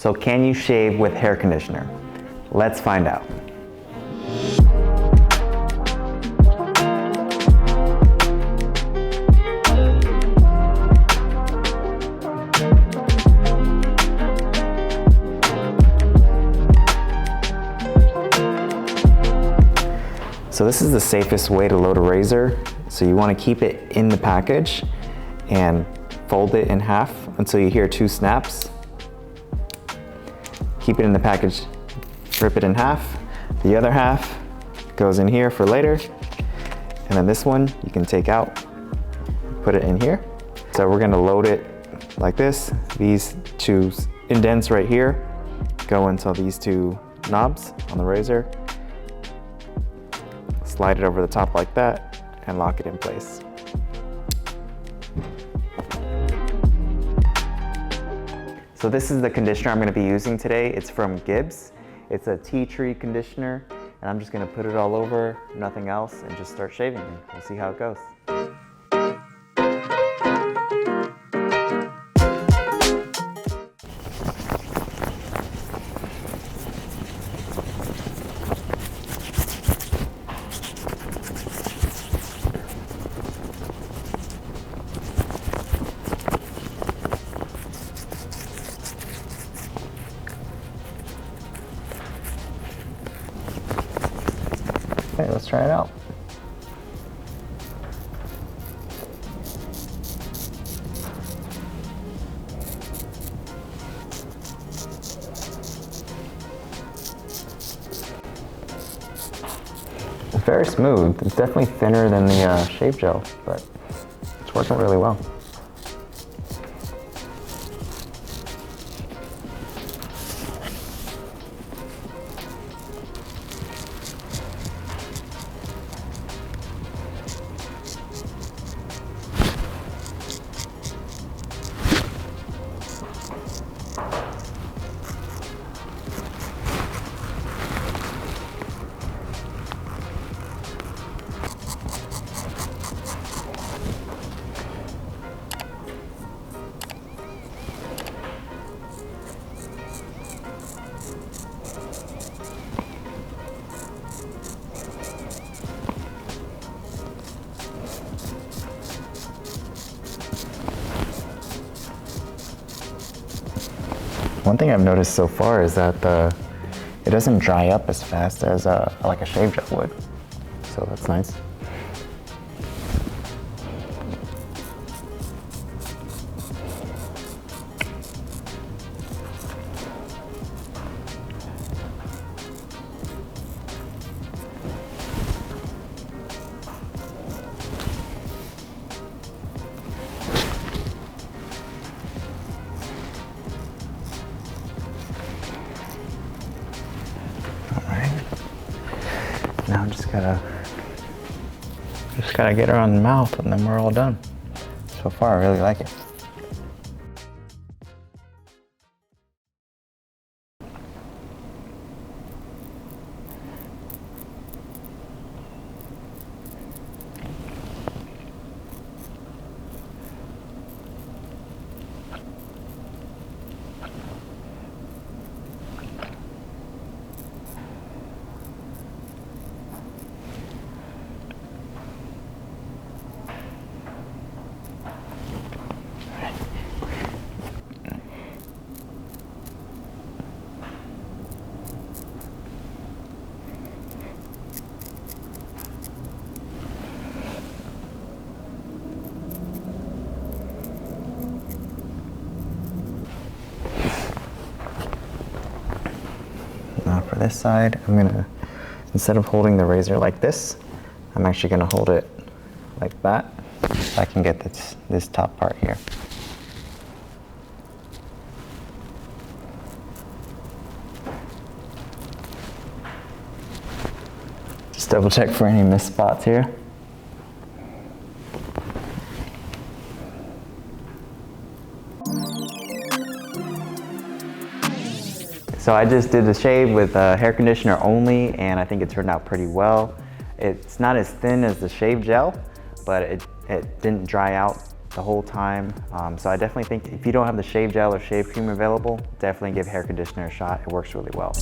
So can you shave with hair conditioner? Let's find out. So this is the safest way to load a razor. So you want to keep it in the package and fold it in half until you hear 2 snaps. Keep it in the package, rip it in half. The other half goes in here for later. And then this one you can take out, put it in here. So we're gonna load it like this. These 2 indents right here go into these 2 knobs on the razor. Slide it over the top like that and lock it in place. So this is the conditioner I'm going to be using today. It's from Gibbs. It's a tea tree conditioner, and I'm just going to put it all over, nothing else, and just start shaving it. We'll see how it goes. Okay, let's try it out. It's very smooth. It's definitely thinner than the shave gel, but it's working really well. One thing I've noticed so far is that it doesn't dry up as fast as like a shave gel would, so that's nice. Now I'm just gotta get her on the mouth and then we're all done. So far, I really like it. Now for this side, I'm gonna, instead of holding the razor like this, I'm actually gonna hold it like that, so I can get this top part here. Just double check for any missed spots here. So I just did the shave with hair conditioner only, and I think it turned out pretty well. It's not as thin as the shave gel, but it didn't dry out the whole time. So I definitely think if you don't have the shave gel or shave cream available, definitely give hair conditioner a shot. It works really well.